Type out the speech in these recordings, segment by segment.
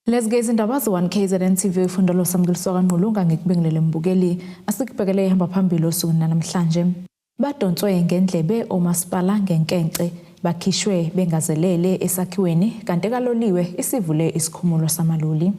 Let's gaze indaba zo-1 KZN TV ufundalo samgiliswa kaNqulunga ngikubingelele mbukeli asikubhekele ihamba phambili osukwini namhlanje. Badonswe ngendlebe omasipala ngenkence bakhishwe bengazelele esakhiweni kanti kaloliwe isivule isikhumulo samaloli.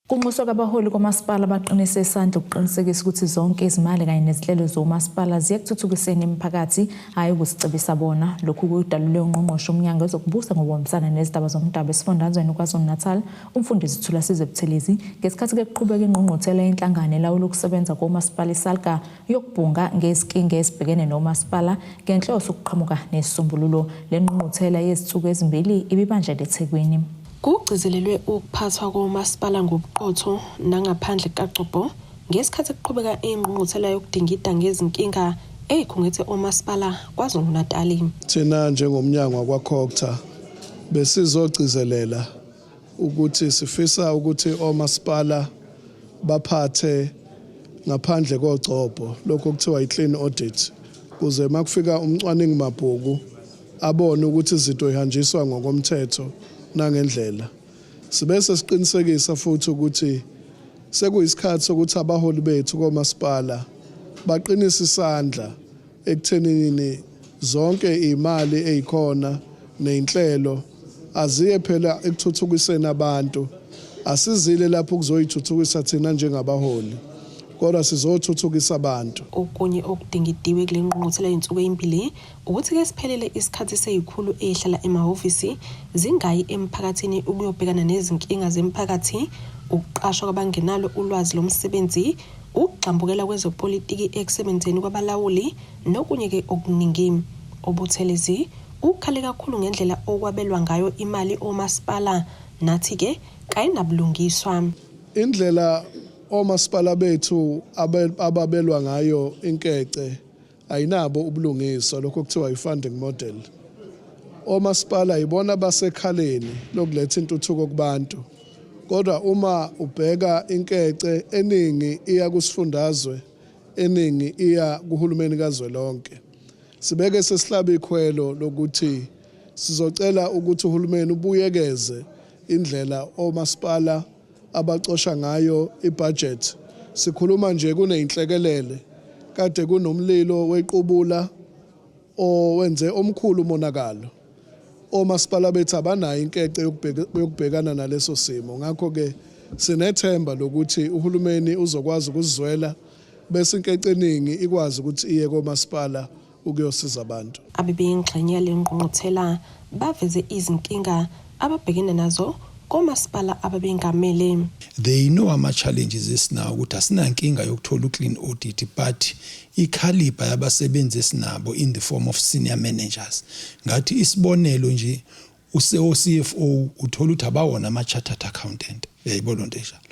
Kunxuswa kabaholi komasipala baqinise isandla ukuqinisekisa ukuthi zonke izimali kanye nezinhlelo zomasipala ziyakuthuthukiseni imiphakathi hayi ukusicebisa bona. Lokhu kudalule ungqongqoshe umnyango ezokubusa ngokubambisana nezindaba zomdabu esifundazweni KwaZulu-Natal umfundisi Thulasizwe Buthelezi ngesikhathi kuqhubeka ingqongqothela yenhlangano elawula ukusebenza komasipala iSalga yokubhunga ngezinkinga ezibhekene nomasipala ngenhloso ukuqhamuka nesisombululo. Le ngqongqothela yezithuko ezimbili ibibanjele eThekwini. Kugcizelelwe ukuphathwa komasipala ngobuqotho nangaphandle kaQobo ngesikhathi kuqhubeka ingqungquthela yokudingida ngezinkinga ezikhungethe omasipala KwaZulu-Natal. Thina njengomnyango wakwaCocta besizogcizelela ukuthi sifisa ukuthi omasipala baphathe ngaphandle koGobo lokho kuthiwa i-clean audit kuze makufika umcwaningi mabhuku abone ukuthi izinto ihanjiswa ngokomthetho nangendlela. Sibese siqinisekisa futhi ukuthi sekuyisikhathi sokuthi abaholi bethu komasipala baqinise isandla ekuthenini zonke imali ezikhona nezinhlelo aziye phela ekuthuthukiseni abantu. Asizile lapho kuzoyithuthukisa thina njengabaholi kodwa sizothuthukisa abantu. Okunye okudingidiwe kule ngqungquthela yensuku ezimbili ukuthi ke siphelele isikhathi seyikhulu ehlala emahhovisi zingayi emphakathini ukuyobhekana nezinkinga zemphakathi, ukuqashwa kwabangenalo ulwazi lomsebenzi, ukugxambukela kwezopolitiki ekusebenzeni kwabalawuli nokunye ke okuningi. Obuthelezi ukhale kakhulu ngendlela okwabelwa ngayo imali omasipala nathi ke kayinabulungiswa. Indlela omasipala bethu ababelwa ngayo inkece ayinabo ubulungiswa lokho kuthiwa i-funding model. Omasipala ibona basekhaleni lokuletha intuthuko kubantu. Kodwa uma ubheka inkece eningi iya kusifundazwe, eningi iya kuhulumeni kazwelonke. Sibeke sesihlaba ikhwelo lokuthi sizocela ukuthi uhulumeni ubuyekeze indlela omasipala abacosha ngayo ibudget. Sikhuluma nje kuneyinhlekelele kade kunomlilo wequbula owenze omkhulu umonakalo. Omasipala bethu abanayo inkece yokubhekana naleso simo. Ngakho ke sinethemba lokuthi uhulumeni uzokwazi ukuzizwela bese inkece eningi ikwazi ukuthi iye komasipala ukuyosiza abantu. Abebengxenye lengqungquthela baveze izinkinga ababhekene nazo komasipala ababengamele. They know ama-challenges esinawo ukuthi asinankinga yokuthola u-clean audit but i-caliber yabasebenzi esinabo in the form of senior managers. Ngathi isibonelo nje CFO uthola ukuthi abawona ama-chartered accountant. Yayibona nto enjalo.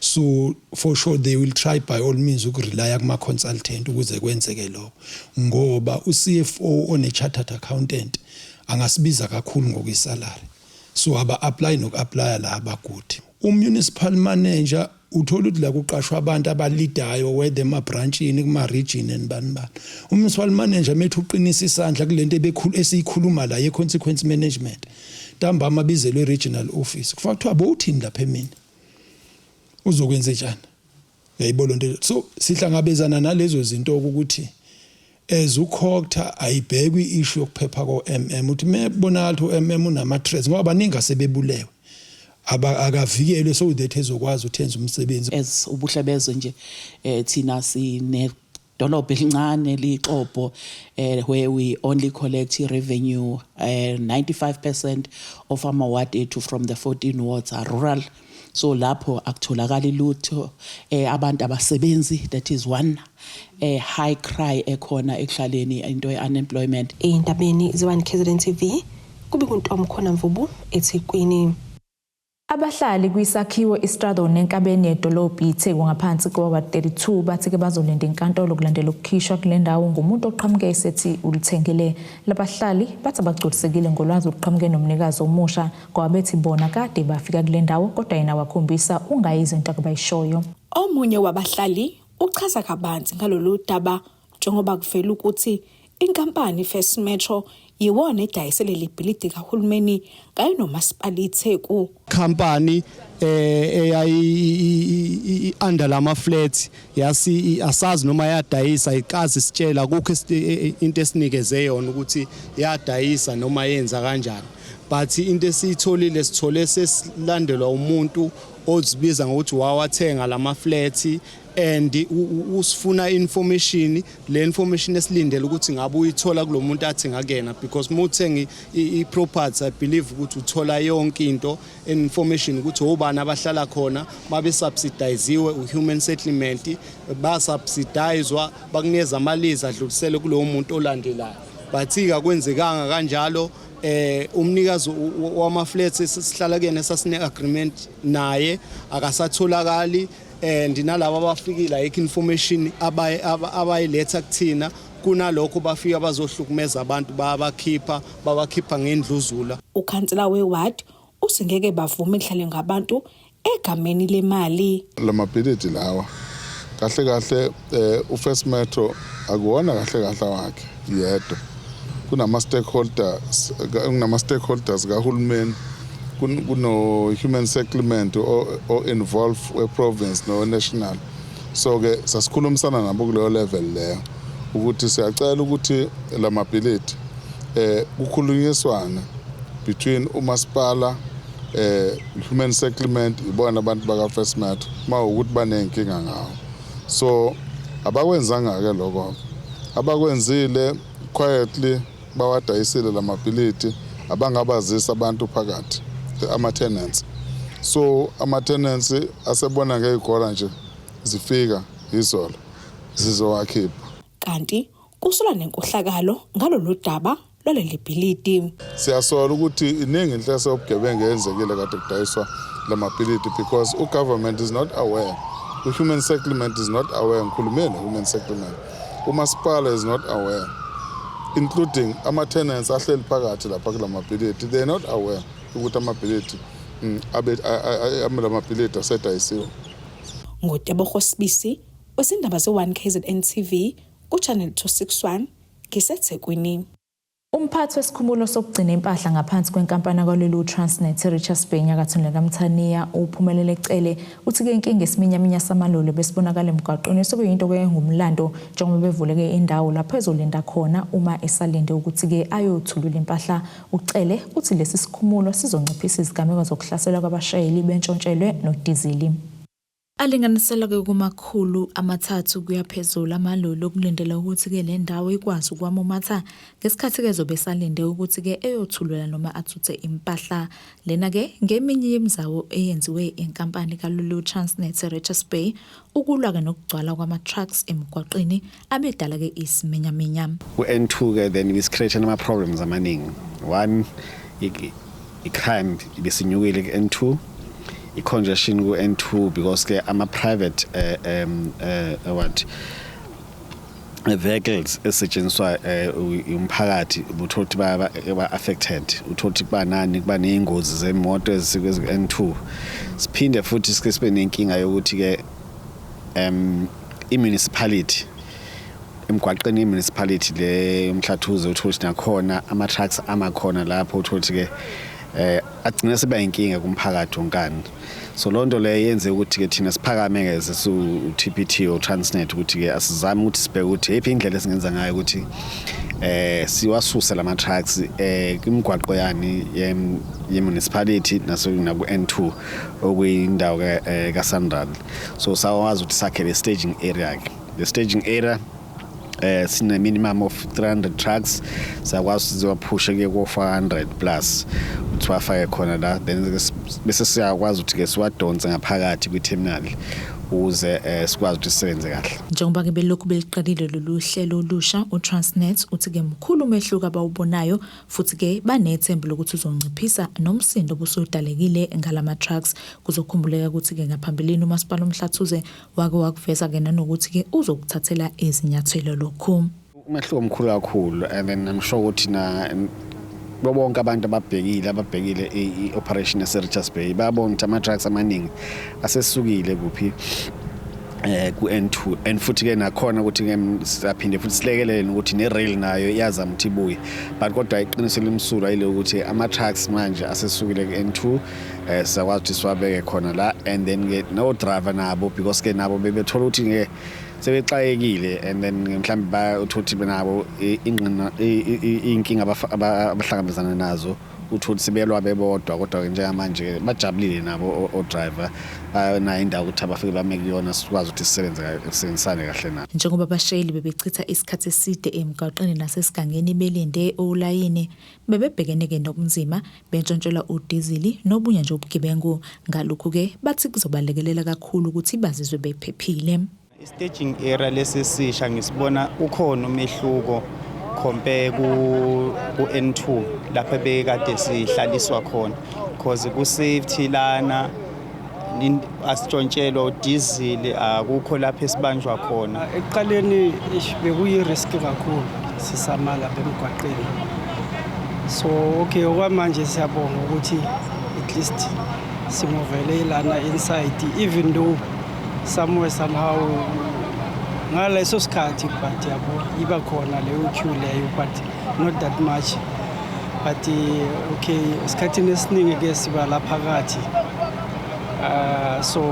So for sure they will try by all means ukurelya kuma-consultant ukuze kwenzeke lokho. Ngoba u-CFO one-chartered accountant angasibiza kakhulu ngokwesalary. So aba-apply noku-applya la abagudi. Municipal manager uthola ukuthi la kuqashwa abantu abalidayo whether emabranchini kuma-region and municipal manager methu uqinisa isandla kulento esiyikhuluma la ye-consequence management. Ntambama abizelwe regional office. Kufanele kuthiwa bowuthini lapha emini. Uzokwenza njani? Yayibona nto. So sihlangabezana nalezo zinto ukuthi uCocta ayibhekwi issue yokuphepha ko-MM uthi mebonakala ukuthi u-MM unama-threats ngoba baningi asebebulewe akavikelwe so that ezokwazi ukuthenza umsebenzi. As ubuhle bezwe nje thina sinedolobha elincane liXobo where we only collect revenue 95% of our ward ethu from the 14 wards are rural. So lapho akutholakala lutho abantu abasebenzi, that is one high cry ekhona ekuhlaleni into ye-unemployment. Ey'ndabeni ze-1 KZN TV kube kuntomkhona Mvubu eThekwini. Abahlali kwisakhiwo iStrado nenkabeni yedolobha iTheku ngaphansi kwa-32 bathi ke bazolinda inkantolo kulandela ukukhishwa kule ndawo ngumuntu oqhamuke esethi ulithengele. Labahlali bathi bagculisekile ngolwazi oluqhamuke nomnikazi omusha ngoba bethi bona kade bafika kule ndawo kodwa yena wakhombisa ungayizinto abayishoyo. Omunye wabahlali uchaza kabanzi ngalolu daba njengoba kuvela ukuthi inkampani First Metro yiwona edayisele libhilidi kahulumeni kanye nomasipala iTheku. Company under lama flats yasi asazi noma yadayisa ikazi sitshela kukho into esinikeze yona ukuthi yadayisa noma yenza kanjani, but into esitholile sithole sesilandelwa umuntu ozibiza ngokuthi wawathenga lama flats and usifuna information. Le information esilindele ukuthi ngabe uyithola kulomuntu athenga kena, because mawuthenga i-property I believe ukuthi uthola yonke into information ukuthi obani abahlala khona, babe subsidiziwe uhuman settlement, ba subsidizwa bakunikeza amaliza adlulisele kulowo muntu olandelayo. Bathika kwenzekanga kanjalo. Umnikazi wama flats esihlala kuyena sasine agreement naye akasatholakali, and nalabo abafikile ayikho information abayiletha kuthina, kunalokho bafika bazohlukumeza abantu babakhipha ngendluzula. Ukhansela weward usingeke bavume ihlale ngabantu egameni lemali. Lamabhilidi lawa kahle uFirst Metro akuwona kahle wakhe yedwa. Kunama stakeholders kahulumeni, kuno human settlement o involve we province no national. So ke sasikhulumisana nabo kuleyo level leyo ukuthi siyacela ukuthi lamabhilidi kukhulunyiswana between umasipala human settlement ibona abantu baka First Metro mawukuthi banenkinga ngawo. So abakwenzanga ke lokho, abakwenzile quietly bawadayisile lamabhilidi abangabazisa abantu phakathi ama-tenants. So ama-tenants asebona ngey'gora nje zifika izolo zizowakhipha. Kanti kusolwa nenkohlakalo ngalolu daba loleli bhilidi. Siyasola ukuthi iningi inhloso yobugebengu yenzekile kade kudayiswa lamabhilidi because government is not aware. The human settlement is not aware. Ngikhulumile human settlement. Umasipala is not aware, including ama-tenants ahleli phakathi lapha kulamabhilidi. They are not aware ukuthi amabhilidi lamabhilidi asedayisiwe. Ngotebogo Sibisi, wezindaba ze-1 KZN TV, kuChannel 261, ngiseThekwini. Umphathi wesikhumulo sokugcina impahla ngaphansi kwenkampani kalolu Transnet Richards Bay nyakathini kaMthaniya uphumelele ecele uthi ke inkinga esiminyaminya samalolo besibonakala emgwaqweni sekuyinto ngumlando njengoba bevuleke indawo lapho ezolinda khona uma esalinde ukuthi ke ayothulula impahla. Ucele uthi lesi sikhumulo sizonciphisa izigameko zokuhlaselwa kwabashayeli bentshontshelo nodizili. Alinganisela ke kumakhulu amathathu kuyaphezulu amalolo okulindela ukuthi ke le ndawo ikwazi ukwamumatha ngesikhathi ke zobe salinde ukuthi ke eyothulula noma athuthe impahla. Lena ke ngeminye yemzawo eyenziwe inkampani kalolu Transnet Richards Bay ukulwa ke nokugcwala kwama trucks emgwaqeni abedala ke isiminyaminya. Ku-N2 ke then create ama problems amaningi. One, i-crime ibisinyukile ku-N2. I-congestion ku-N2 because ke ama-private vehicles esetshenziswa umphakathi uthothi ba-affected, uthothi kuba ney'ngozi zemoto ezikwe-N2. Siphinde futhi sibe nenkinga yokuthi ke i-municipality emgwaqeni i-municipality le Mhlathuze uthothi nakhona ama-trucks amakhona lapho uthothi ke agcina siba inkinga kumphakathi wonkana. So lonto le yenze ukuthi ke thina siphakame ke su-TPT o Transnet ukuthi ke asizame ukuthi sibheke ukuthi ephi indlela esingenza ngayo ukuthi siwasuse lama trucks kwimigwaqo yani ye-municipality naku N2 okuyindawo ka Sandral. So sawazi ukuthi sakhe le staging area ke. The staging area sine minimum of 300 trucks, sakwazi sizophusha ke ko 400 plus ukuthi bafake khona la, then bese siyakwazi ukuthi ke siwadonse ngaphakathi kwi-terminal ukuze sikwazi ukuthi sisebenze kahle. Njengoba ke belokhu beliqalile lolu hlelo olusha uTransnet uthi ke mkhulu umehluko abawubonayo futhi ke banethemba lokuthi uzonciphisa nomsindo obusodalekile ngalama trucks. Kuzokhumbuleka ukuthi ke ngaphambilini umasipala uMhlathuze wake wakuveza ke nanokuthi ke uzokuthathela izinyathelo lokhu. Umehluko omkhulu kakhulu, and then I'm sure ukuthi bonke abantu ababhekile i-operation yase Richards Bay babona ukuthi ama-trucks amaningi asesukile kuphi ku N2 and futhi ke nakhona ukuthi ke siyaphinde futhi silekelele ukuthi ne rail nayo iyazama ukuthi ibuye but kodwa iqinisele imsulwa ile ukuthi ama trucks manje asesukile ku N2 sakwazi ukuthi siwabeke khona la and then ke no driver nabo because ke nabo bebethola ukuthi ke sebexayekile and then mhlawumbe bayothuthi benabo inkinga abahlangabezana nazo uthuthi sibelwa bebodwa kodwa njengamanje bajabulile nabo o driver bayona indawo ukuthi abafike bameke yona sikwazi ukuthi sisebenzisane kahle nabo. Njengoba abashayeli bebechitha isikhathi eside emgaqweni nasesigangeni belinde olayini bebebhekene ke nobunzima bentshontshelwa udizili nobunye nje ubugebengu ngalokho ke bathi kuzobalekelela kakhulu ukuthi bazizwe bephephile. Staging area lesisisha ngisibona ukhona umehluko compare ku N2 lapha bekade sihlaliswa khona because ku safety lana asitshontshelwa udizili akukho lapha esibanjwa khona. Eqaleni bekuyi risk kakhulu sisama lapha emgwaqeni. So okay okwamanje siyabonga ukuthi at least simovele lana inside even though somewhere somehow ngaleso sikhathi but yabo iba khona leyo queue leyo but not that much but okay isikhathini esiningi ke siba lapha phakathi so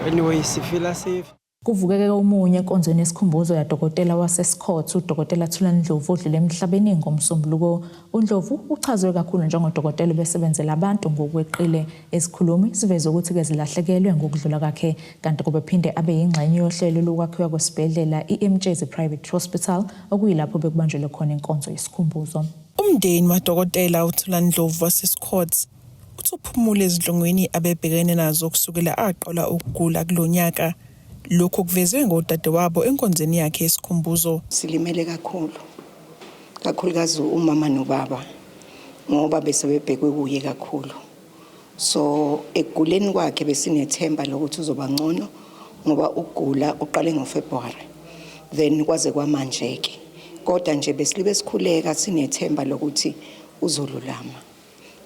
anyway sifila safe. Kuvukeke umunye enkonzweni yesikhumbuzo yaDokotela waseScott uDokotela Thulani Ndlovu odlule emhlabeni ngomsombuluko. uNdlovu uchazwe kakhulu njengodokotela besebenzela abantu ngokweqile. Esikhulumi siveze ukuthi ke zilahlekelwe ngokudlula kwakhe kanti kubephinde abe yingxenye yohlelo lokwakhiwa kwesibhedlela iMtshezi Private Hospital okuyilapho bekubanjelwe khona inkonzo yesikhumbuzo. Umndeni waDokotela uThulani Ndlovu waseScott uthi uphumule ezidlongweni abebhekene nazo kusukela aqala ukugula kulonyaka. Lokho kuvezwe ngodadewabo enkonzweni yakhe yesikhumbuzo. Silimele kakhulukazi umama nobaba ngoba besebebhekwe kuye kakhulu. So eguleni kwakhe besinethemba lokuthi uzoba ngcono ngoba ugula uqale ngoFebruary then kwaze kwamanje ke. Kodwa nje besilibe sikhuleka sinethemba lokuthi uzolulama.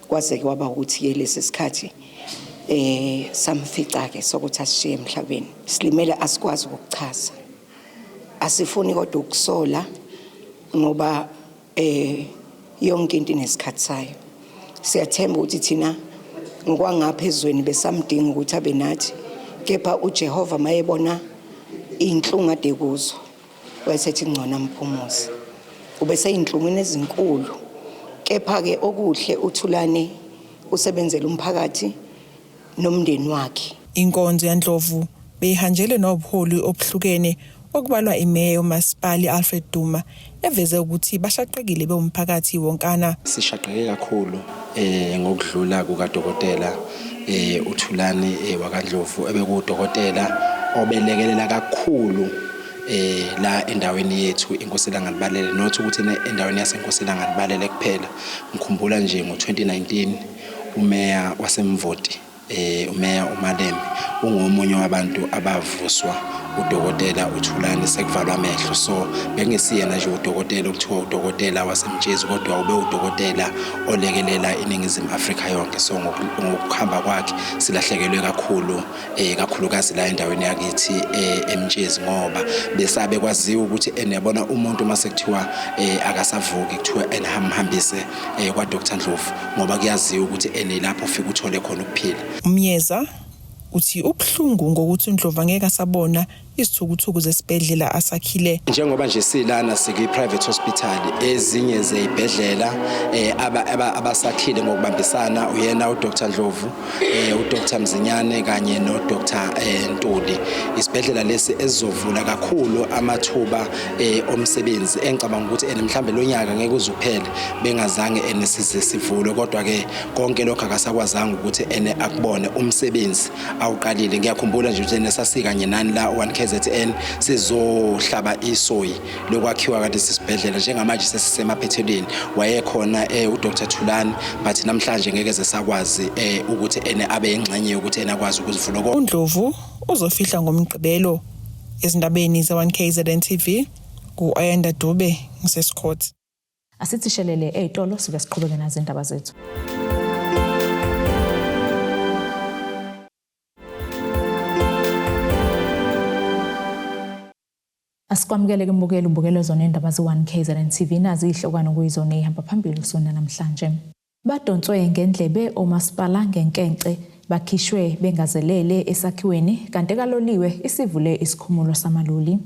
Kwaze kwaba ukuthi ke lesi sikhathi samfica ke sokuthi asishiye emhlabeni. Silimele asikwazi ukuchaza. Asifuni kodwa ukusola ngoba yonke into inesikhathi sayo. Siyathemba ukuthi thina ngokwangaphezweni besamdinga ukuthi abe nathi kepha uJehova mayebona inhlungu ade kuzo wayesethi ngcona mphumuzi. Ubese inhlungwini ezinkulu kepha ke okuhle uThulani usebenzela umphakathi nomndeni wakhe. Inkonzo yaNdlovu beyihanjele nobuholi obuhlukene okubalwa imeya uMasipala Alfred Duma eveze ukuthi bashaqekile beumphakathi wonkana. Sishaqeke kakhulu ngokudlula kukaDokotela uThulani wakaNdlovu ebekudokotela obelekelela kakhulu la endaweni yethu iNkosilanga Libalele nothi ukuthi endaweni yaseNkosilanga Libalele kuphela. Ngikhumbula nje ngo2019 umeya waseMvoti umeya uMalembe ungomunye wabantu abavuswa uDokotela uThulani sekuvalwa amehlo. So bengesiyena nje uDokotela okuthiwa uDokotela waseMtshezi kodwa ube uDokotela olekelela iNingizimu Afrika yonke. So ngokuhamba kwakhe silahlekelwe kakhulu kakhulukazi la endaweni yakithi eMtshezi ngoba besabe kwaziwa ukuthi enebona umuntu mase kuthiwa akasavuki kuthiwa enihambise kwaDr Ndlovu ngoba kuyaziwa ukuthi enelapho ufika uthole khona ukuphila. Umyeza uthi ubhlungu ngokuthi uNdlovu angeke asabona isithukuthuku zesibhedlela asakhile. Njengoba nje silana sikuyi-private hospital ezinye zezibhedlela abasakhile ngokubambisana uyena uDr Ndlovu uDr Mzinyane kanye noDr Ntuli. Isibhedlela lesi ezizovula kakhulu amathuba omsebenzi engicabanga ukuthi mhlambe lo nyaka ngeke uzuphele bengazange enesize sivule kodwa ke konke lokho akasakwazanga ukuthi akubone umsebenzi awuqalile. Ngiyakhumbula nje ukuthi nesasika kanye nani la 1KZN sizohlaba isoyi lokwakhiwa kalesi sibhedlela njengamanje sesisemaphethelweni wayekhona uDr Thulani but namhlanje ngeke sesakwazi ukuthi abe ingxenye yokuthi akwazi ukuzivula. uNdlovu uzofihla ngomgqibelo ezindabeni ze1KZN TV ku-Ayanda Dube ngiseScott. Asithishelele ezitolo sibe siqhubeke nazo indaba zethu. Asikwamukele ke mbukelo ubukelo zona indaba ze1 KZN TV nazi ihlokwana kuyizona ehamba phambili usona namhlanje. Badonswe ngendlebe omasipala ngenkence bakhishwe bengazelele esakhiweni kanti kaloliwe isivule isikhumulo samaloli.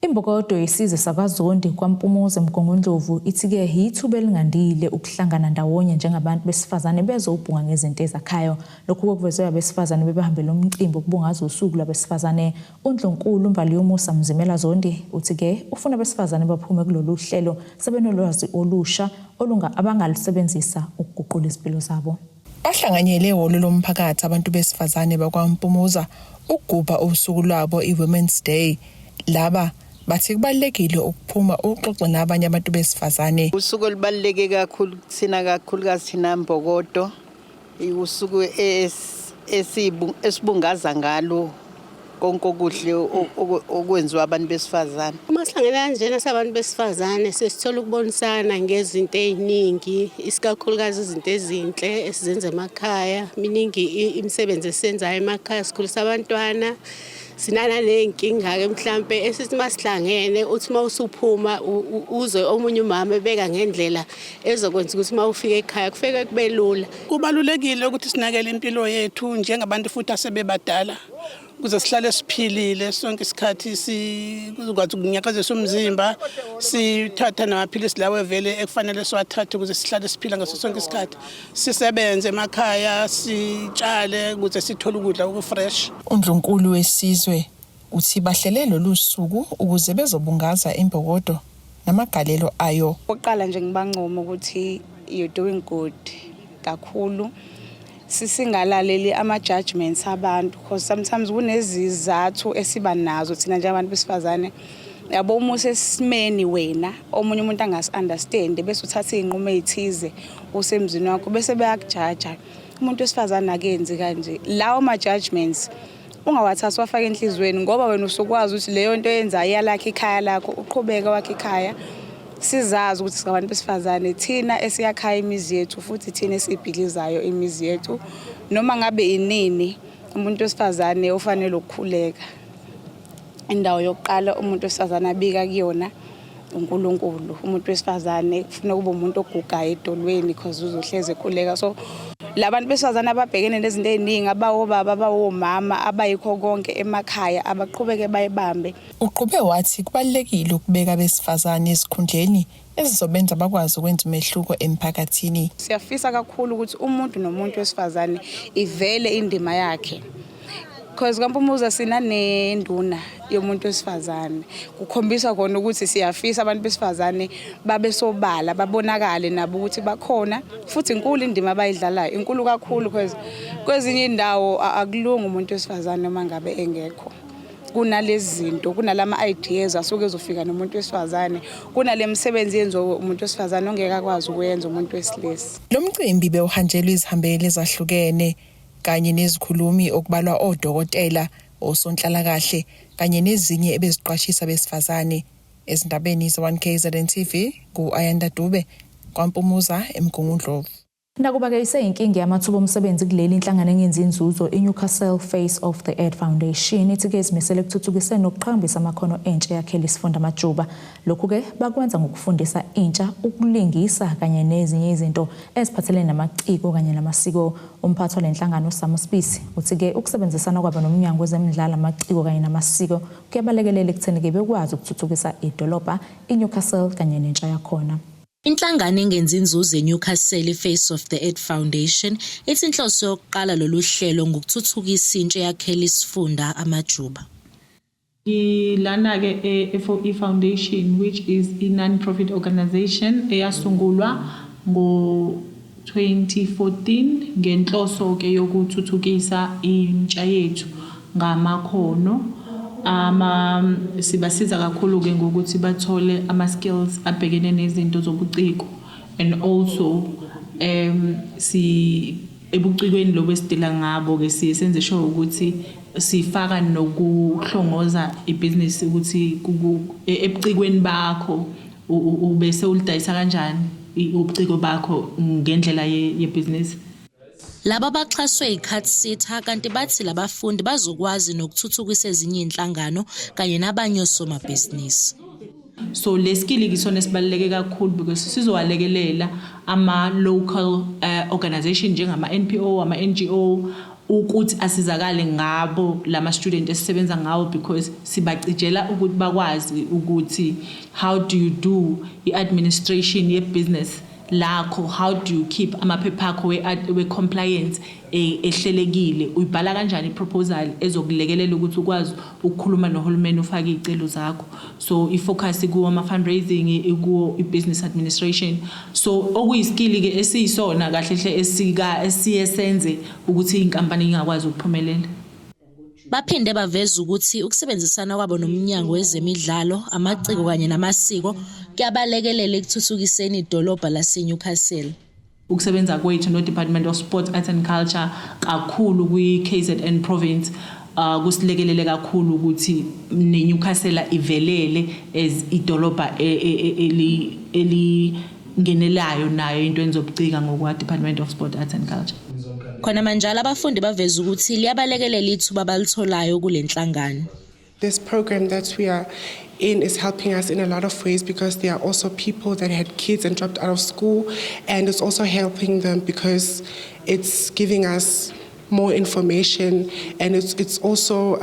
Imbokodo yesize sakwaZondi kwaMpumuze Mgongondlovu ithi-ke yithuba elingandile ukuhlangana ndawonye njengabantu besifazane bezobhunga ngezinto ezakhayo. Lokhu kuvezwe abesifazane bebehambela umcimbi ukubungaza usuku lwabesifazane. uNdlunkulu Mvaliyomusa Mzimela Zondi uthi-ke ufuna abesifazane baphume kulolu hlelo sebenolwazi olusha abangalusebenzisa ukuguqula izimpilo zabo. Bahlanganyele ehholo lomphakathi abantu besifazane bakwaMpumuza ukugubha usuku lwabo iWomen's Day. Laba bathi kubalekile ukuphuma uxoxe nabanye abantu besifazane. Usuku olubaleke kakhulu thina kakhulukazi thina Mbokodo. Usuku esibungaza ngalo konke okuhle okwenziwa abantu besifazane. Uma sihlangene kanjena sabantu besifazane sesithola ukubonisana ngezinto eziningi, isikakhulukazi izinto ezinhle esizenza emakhaya, miningi imisebenzi esiyenzayo emakhaya, sikhulisa abantwana. Sinana nenkinga ke mhlambe esithi masihlangene uthi mawusuphuma uzwe omunye umama ebeka ngendlela ezokwenza ukuthi mawufika ekhaya kufike kube lula. Kubalulekile ukuthi sinakele impilo yethu njengabantu futhi asebebadala ukuze sihlale siphilile sonke isikhathi sikwazi ukunyakazisa umzimba, sithatha namaphilisi lawo vele ekufanele siwathathe ukuze sihlale siphila ngaso sonke isikhathi. Sisebenze emakhaya, sitshale ukuze sithole ukudla okufresh. uNdlunkulu wesizwe uthi bahlele lolu suku ukuze bezobungaza imbokodo namagalelo ayo. Oqala nje ngibancoma ukuthi you're doing good kakhulu. Sisingalaleli ama-judgments abantu because sometimes kunezizathu esiba nazo thina njengabantu besifazane. Yabo uma usesimeni wena omunye umuntu angasi-understand bese uthatha iy'nqumo ezithize usemzini wakho bese beyakujaja. Umuntu wesifazane akenzi kanje. Lawo ma-judgments ungawathatha wafaka enhlizweni ngoba wena usukwazi ukuthi leyo nto yenzayo iyalakha ikhaya lakho uqhubeka wakhe ikhaya. Sizazi ukuthi singabantu besifazane thina esiyakhaya imizi yethu futhi thina esibhilizayo imizi yethu noma ngabe inini umuntu wesifazane ufanele ukukhuleka. Indawo yokuqala umuntu wesifazane abika kuyona uNkulunkulu. Umuntu wesifazane kufanele kube umuntu ogugayo edolweni because uzohleze ekhuleka. So labantu besifazane ababhekene nezinto eziningi abawobaba abawomama abayikho konke emakhaya abaqhubeke bayibambe. Uqhube wathi kubalekile ukubeka besifazane esikhundleni ezizobenza bakwazi ukwenza umehluko emphakathini. Siyafisa kakhulu ukuthi umuntu nomuntu wesifazane ivele indima yakhe. Because kaMpumuza sina nenduna yomuntu wesifazane. Kukhombisa khona ukuthi siyafisa abantu besifazane babe sobala babonakale nabo ukuthi bakhona futhi inkulu indima abayidlalayo inkulu kakhulu because kwezinye indawo akulunga umuntu wesifazane uma ngabe engekho. Kunalezi zinto kunalama ideas asuke ezofika nomuntu wesifazane kunale misebenzi yenziwa umuntu wesifazane ongeke akwazi ukuyenza umuntu wesilisa. Lo mcimbi bewuhanjelwe izihambeli ezahlukene kanye nezikhulumi okubalwa odokotela, osonhlalakahle kanye nezinye ebeziqwashisa besifazane. Ezindabeni ze1 KZN TV ku-Ayanda Dube kwaMpumuza eMgungundlovu. Nakuba-ke iseyinkinga yamathuba omsebenzi kuleli inhlangano engenzi inzuzo iNewcastle Face of the Earth Foundation ithi-ke izimisele ekuthuthukiseni nokuqhakambisa amakhono entsha yakhele isifunda Majuba. Lokhu-ke bakwenza ngokufundisa intsha ukulingisa kanye nezinye izinto eziphathelene namaciko kanye namasiko. Umphathi walenhlangano Samo Spisi uthi-ke ukusebenzisana kwabo nomnyango wezemidlalo amaciko kanye namasiko kuyabalekelela ekutheni-ke bekwazi ukuthuthukisa idolobha iNewcastle kanye nentsha yakhona. Inhlangano engenzi inzuzo eNewcastle Face of the Earth Foundation ithi inhloso yokuqala lolu hlelo ngokuthuthukisa intsha yakhele isifunda Amajuba. Ilana ke foundation which is a non-profit organization eyasungulwa ngo-2014 ngenhloso ke yokuthuthukisa intsha yethu ngamakhono. Sibasiza kakhulu ke ngokuthi bathole ama-skills abhekene nezinto zobuciko and also ebucikweni lobo esidila ngabo ke siyenze sure ukuthi sifaka nokuhlongoza ibhizinisi ukuthi ebucikweni bakho ubese ulidayisa kanjani ubuciko bakho ngendlela yebhizinisi. Laba baxhaswe iCut Sitter kanti bathi labafundi bazokwazi nokuthuthukisa ezinye inhlangano kanye nabanye osomabhizinisi. So leskili kisona esibaluleke kakhulu because sizowalekelela ama local organization njengama NPO ama NGO ukuthi asizakale ngabo lama student esisebenza ngawo because sibacijela ukuthi bakwazi ukuthi how do you do i-administration ye-business lakho, how do you keep amaphepha akho we-compliance ehlelekile, uyibhala kanjani i-proposal ezokulekelela ukuthi ukwazi ukukhuluma nohulumeni ufake izicelo zakho. So ifocus kuwo ama-fundraising, kuwo i-business administration. So okuyiskili ke esiyisona kahle esiyesenze ukuthi inkampani ingakwazi ukuphumelela. Baphinde baveza ukuthi ukusebenzisana kwabo nomnyango wezemidlalo, amaciko kanye namasiko kuyabalekelela ekuthuthukiseni idolobha laseNewcastle. Ukusebenza kwethu no Department of Sport, Arts and Culture kakhulu kwi-KZN province kusilekelele kakhulu ukuthi neNewcastle ivelele as idolobha elingenelayo nayo into enzobucika ngokwa Department of Sport, Arts and Culture. Khona manje abafundi baveza ukuthi liyabalekelela ithuba balitholayo kulenhlangano. This program that we are in is helping us in a lot of ways because there are also people that had kids and dropped out of school, and it's also helping them because it's giving us more information, and it's also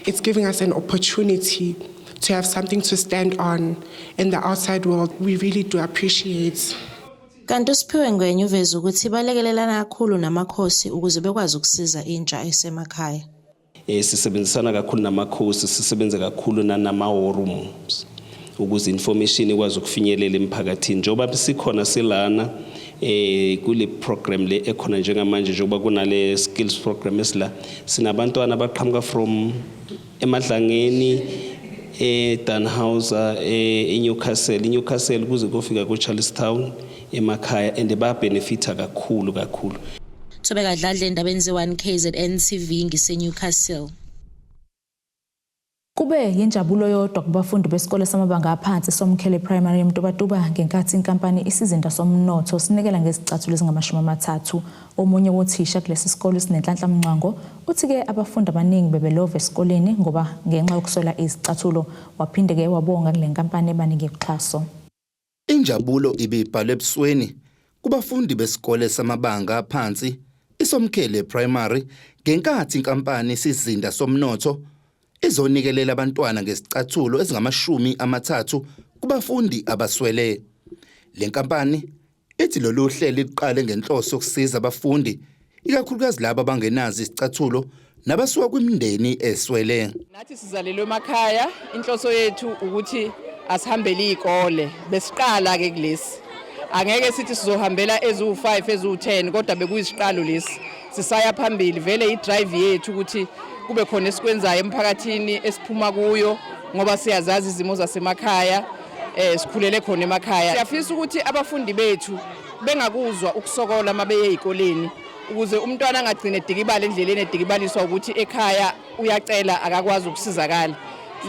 it's giving us an opportunity to have something to stand on in the outside world. We really do appreciate. Kanti uSiphiwe Ngwenya uveza ukuthi balekelelana kakhulu namakhosi ukuze bekwazi ukusiza intsha esemakhaya. Sisebenzisana kakhulu namakhosi, sisebenza kakhulu nama-war rooms ukuze information ikwazi ukufinyelela emphakathini. Njengoba sikhona silana kule program le ekhona njengamanje njengoba kunale skills program esila sinabantwana abaqhamuka from eMadlangeni, Danhauser, eNewcastle kuze kufika kuCharlestown emakhaya, and babenefita kakhulu. Thobeka Dladla endabeni ze1 KZN TV ngiseNewcastle. Kube yinjabulo yodwa kubafundi besikole samabanga aphansi Somkhele Primary eMtubatuba ngenkathi inkampani isizinda somnotho sinikela ngezicathulo ezingama-30. Omunye wothisha kulesi sikole sinenhlanhla Mngcango uthi ke abafundi abaningi bebelova esikoleni ngoba ngenxa yokuswela izicathulo, waphinde ke wabonga kule nkampani ebanike uxhaso. Injabulo ibibhalwe ebusweni kubafundi besikole samabanga aphansi iSomkhele Primary ngenkathi inkampani isizinda somnotho izonikelela abantwana ngesicathulo ezingama-30 kubafundi abaswele. Le nkampani ithi lolu hlelo liqale ngenhloso yokusiza abafundi ikakhulukazi labo abangenazo isicathulo nabasuka kwimindeni eswele. Nathi sizalelwe emakhaya, inhloso yethu ukuthi asihambele izikole. Besiqala ke kulesi. Angeke sithi sizohambela ezu5 ezu10 kodwa bekuyisiqalo lesi. Sisaya phambili vele idrive yethu ukuthi kube khona esikwenzayo emphakathini esiphuma kuyo ngoba siyazazi izimo zasemakhaya, sikhulele khona emakhaya. Siyafisa ukuthi abafundi bethu bengakuzwa ukusokola mabeye ezikoleni ukuze umntwana angagcine edikibala endleleni edikibaliswa ukuthi ekhaya uyacela akakwazi ukusizakala.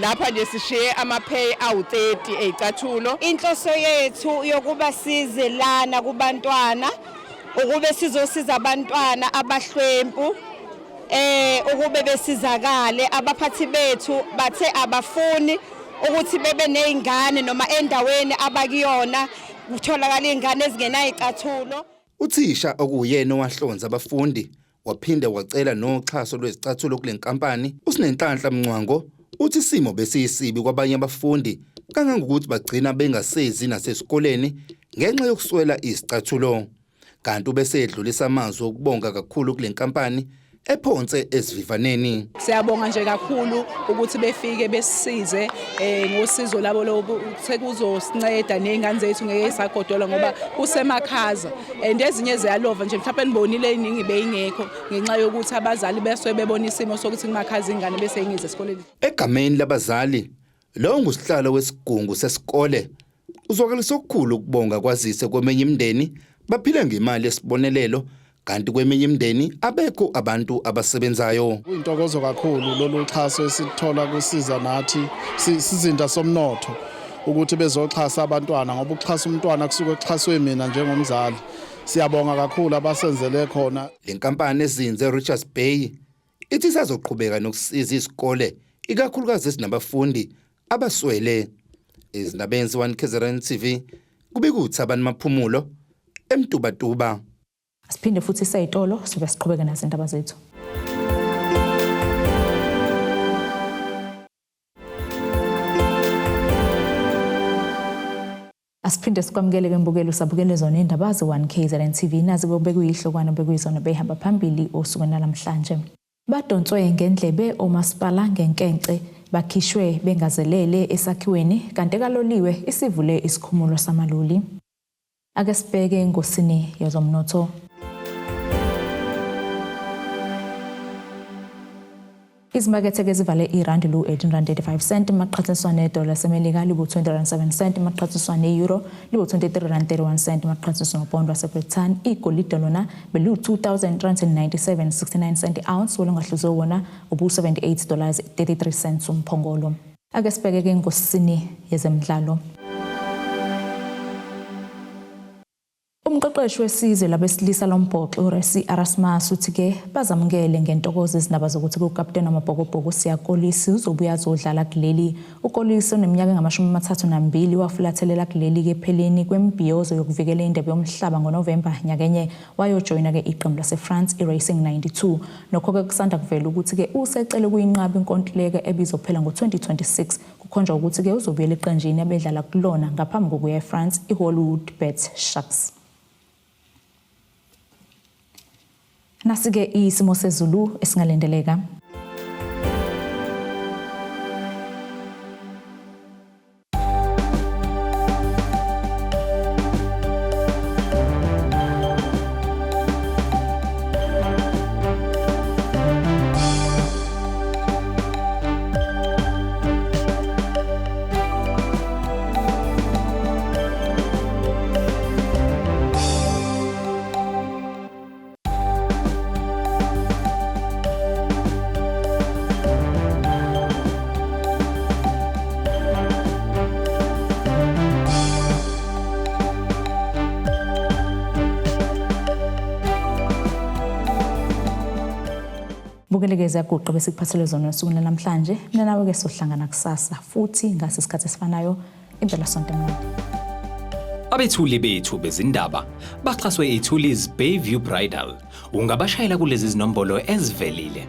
Lapha nje sishiye ama-pay awu-30 ezicathulo. Inhloso yethu yokuba size lana kubantwana ukube sizosiza abantwana abahlwempu ukube besizakale. Abaphathi bethu bathe abafuni ukuthi bebe nezingane noma endaweni abakuyona kutholakala izingane ezingenayo izicathulo. Uthisha okuyena owahlonza abafundi waphinde wacela noxhaso lwezicathulo kule nkampani usinenhlanhla Mngcango uthi isimo besiyisibi kwabanye abafundi kangangokuthi bagcina bengasezi nasesikoleni ngenxa yokuswela izicathulo. Kanti ubesedlulisa amazwi okubonga kakhulu kule nkampani ephonse esivivaneni. Siyabonga nje kakhulu ukuthi befike besisize ngosizo labo lobu sekuzosinceda nezingane zethu ngeke isagodola ngoba kusemakhaza and ezinye ziyalova nje mhlawumbe nibonile iningi beyingekho ngenxa yokuthi abazali beswe bebona isimo sokuthi kumakhaza ingane bese ingize esikoleni. Egameni labazali lo ngusihlalo wesigungu sesikole uzwakalisa okukhulu ukubonga kwazise kwemenye imindeni baphila ngemali esibonelelo kanti kweminye imindeni abekho abantu abasebenzayo. Kuyintokozo kakhulu lolu xhaso esithola kusiza nathi sizinda somnotho ukuthi bezoxhasa abantwana ngoba ukuxhasa umntwana kusuke exhaswe mina njengomzali. siyabonga kakhulu abasenzele khona. Le nkampani ezinze Richards Bay ithi sazoqhubeka nokusiza isikole ikakhulukazi esinabafundi abaswele. Izindabeni 1 KZN TV kubika uThabani Maphumulo eMtubatuba. Siphinde futhi sayitolo sobe siqhubeke nazindaba zethu. Asiphinde sikwamukele ke mbukelo sabukele zona indaba ze1 KZN TV nazi bekuyihlokwano bekuyizona behamba phambili osuku namhlanje. Badonswe ngendlebe omasipala ngenkence bakhishwe bengazelele esakhiweni kanti kaloliwe isivule isikhumulo samaloli. Ake sibheke ngosini yezomnotho. Izimakethe ke zivale irandi lu 18.85 cent maqhathaniswa nedola semelika libu 20.7 cent maqhathaniswa neeuro libu 23.31 cent maqhathaniswa nopondo waseBritain. Igolide lona belu 2,397.69 cent ounce olungahluzo wona ubu $78.33 umphongolo. Ake sibheke ke ngosini yezemidlalo. Umqeqeshi wesizwe labesilisa lombhoxo uResi Erasmus uthi ke bazamukele ngentokozo izindaba zokuthi ukapteni wamabhokobhoko Siya Kolisi uzobuya azodlala kuleli. uKolisi oneminyaka engama32 wafulathelela kuleli ke pheleni kwembhiyozo yokuvikela indebe yomhlaba ngoNovember nyakenye wayojoyina ke iqembu laseFrance iRacing 92. Nokho ke kusanda kuvela ukuthi ke usecele kuyinqaba inkontileka ebizophela ngo2026 kukhonjwa ukuthi ke uzobuyela eqenjini abedlala kulona ngaphambi kokuya eFrance iHollywood Bet Sharks. Nasike isimo sezulu esingalendeleka. Bukelekeza kuqo bese kuphathele zona usuku namhlanje mina nawe ke sohlangana kusasa futhi ngase isikhathi esifanayo impela sonke manje. Abethuli bethu bezindaba baxhaswe iTulis Bayview Bridal. Ungabashayela kulezi zinombolo ezivelile.